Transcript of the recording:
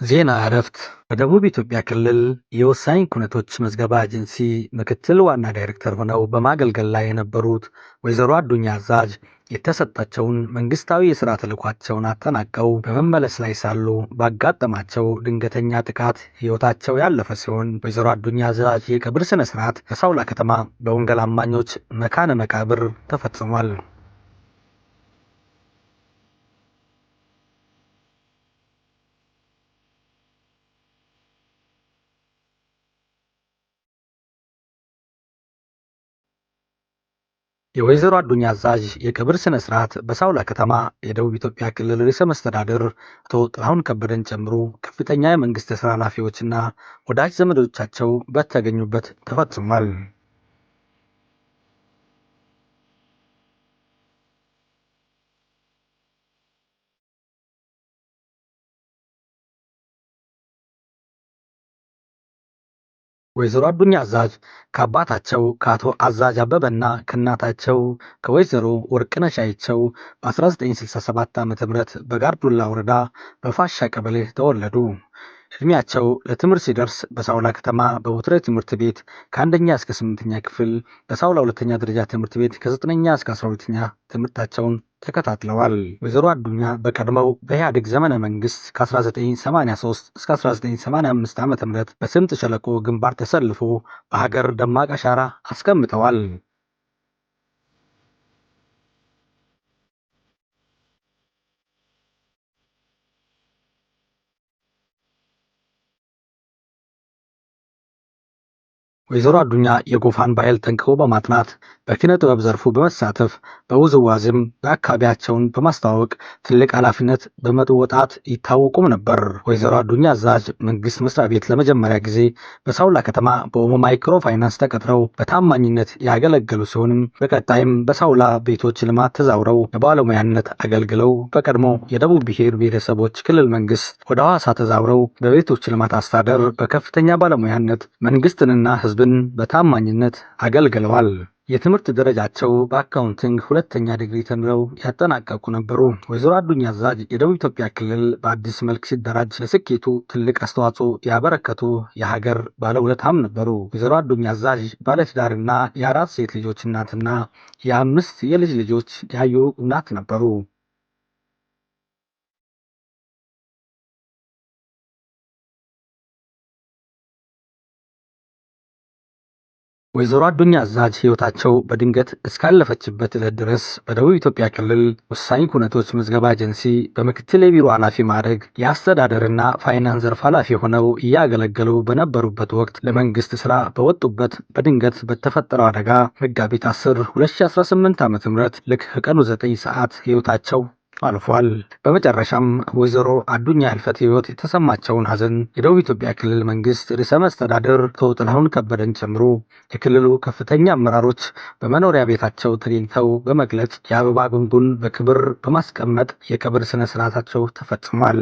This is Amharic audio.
ዜና እረፍት በደቡብ ኢትዮጵያ ክልል የወሳኝ ኩነቶች ምዝገባ ኤጀንሲ ምክትል ዋና ዳይሬክተር ሆነው በማገልገል ላይ የነበሩት ወይዘሮ አዱኛ አዛዥ የተሰጣቸውን መንግስታዊ የሥራ ተልዕኳቸውን አጠናቀው በመመለስ ላይ ሳሉ ባጋጠማቸው ድንገተኛ ጥቃት ሕይወታቸው ያለፈ ሲሆን፣ ወይዘሮ አዱኛ አዛዥ የቀብር ሥነ ሥርዓት በሳውላ ከተማ በወንጌል አማኞች መካነ መቃብር ተፈጽሟል። የወይዘሮ አዱኛ አዛዥ የቀብር ሥነ ሥርዓት በሳውላ ከተማ የደቡብ ኢትዮጵያ ክልል ርዕሰ መስተዳድር አቶ ጥላሁን ከበደን ጨምሮ ከፍተኛ የመንግሥት የሥራ ኃላፊዎችና ወዳጅ ዘመዶቻቸው በተገኙበት ተፈጽሟል። ወይዘሮ አዱኛ አዛዥ ከአባታቸው ከአቶ አዛዥ አበበና ከእናታቸው ከወይዘሮ ወርቅነሽ አይቸው በ1967 ዓ.ም በጋርዱላ ወረዳ በፋሻ ቀበሌ ተወለዱ። ዕድሜያቸው ለትምህርት ሲደርስ በሳውላ ከተማ በቡትረ ትምህርት ቤት ከአንደኛ እስከ 8ኛ ክፍል፣ በሳውላ ሁለተኛ ደረጃ ትምህርት ቤት ከ9ኛ እስከ 12ኛ ትምህርታቸውን ተከታትለዋል። ወይዘሮ አዱኛ በቀድሞው በኢህአዴግ ዘመነ መንግስት ከ1983 እስከ 1985 ዓ.ም በስምጥ ሸለቆ ግንባር ተሰልፎ በሀገር ደማቅ አሻራ አስቀምጠዋል። ወይዘሮ አዱኛ የጎፋን ባህል ጠንቅቆ በማጥናት በኪነ ጥበብ ዘርፉ በመሳተፍ በውዝዋዜም በአካባቢያቸውን በማስተዋወቅ ትልቅ ኃላፊነት በመወጣት ይታወቁም ነበር። ወይዘሮ አዱኛ አዛዥ መንግስት መስሪያ ቤት ለመጀመሪያ ጊዜ በሳውላ ከተማ በኦሞ ማይክሮ ፋይናንስ ተቀጥረው በታማኝነት ያገለገሉ ሲሆንም በቀጣይም በሳውላ ቤቶች ልማት ተዛውረው በባለሙያነት አገልግለው በቀድሞ የደቡብ ብሔር ብሔረሰቦች ክልል መንግስት ወደ ሐዋሳ ተዛውረው በቤቶች ልማት አስተዳደር በከፍተኛ ባለሙያነት መንግስትንና ህዝብን በታማኝነት አገልግለዋል። የትምህርት ደረጃቸው በአካውንቲንግ ሁለተኛ ዲግሪ ተምረው ያጠናቀቁ ነበሩ። ወይዘሮ አዱኛ አዛዥ የደቡብ ኢትዮጵያ ክልል በአዲስ መልክ ሲደራጅ ለስኬቱ ትልቅ አስተዋጽኦ ያበረከቱ የሀገር ባለውለታም ነበሩ። ወይዘሮ አዱኛ አዛዥ ባለትዳርና የአራት ሴት ልጆች እናትና የአምስት የልጅ ልጆች ያዩ እናት ነበሩ። ወይዘሮ አዱኛ አዛዥ ሕይወታቸው በድንገት እስካለፈችበት ዕለት ድረስ በደቡብ ኢትዮጵያ ክልል ወሳኝ ኩነቶች ምዝገባ ኤጀንሲ በምክትል የቢሮ ኃላፊ ማዕረግ የአስተዳደርና ፋይናንስ ዘርፍ ኃላፊ ሆነው እያገለገሉ በነበሩበት ወቅት ለመንግስት ሥራ በወጡበት በድንገት በተፈጠረው አደጋ መጋቢት 10 2018 ዓ.ም ልክ ከቀኑ 9 ሰዓት ሕይወታቸው አልፏል። በመጨረሻም ወይዘሮ አዱኛ ህልፈተ ሕይወት የተሰማቸውን ሐዘን የደቡብ ኢትዮጵያ ክልል መንግስት ርዕሰ መስተዳድር አቶ ጥላሁን ከበደን ጨምሮ የክልሉ ከፍተኛ አመራሮች በመኖሪያ ቤታቸው ተገኝተው በመግለጽ የአበባ ጉንጉን በክብር በማስቀመጥ የቀብር ሥነ ሥርዓታቸው ተፈጽሟል።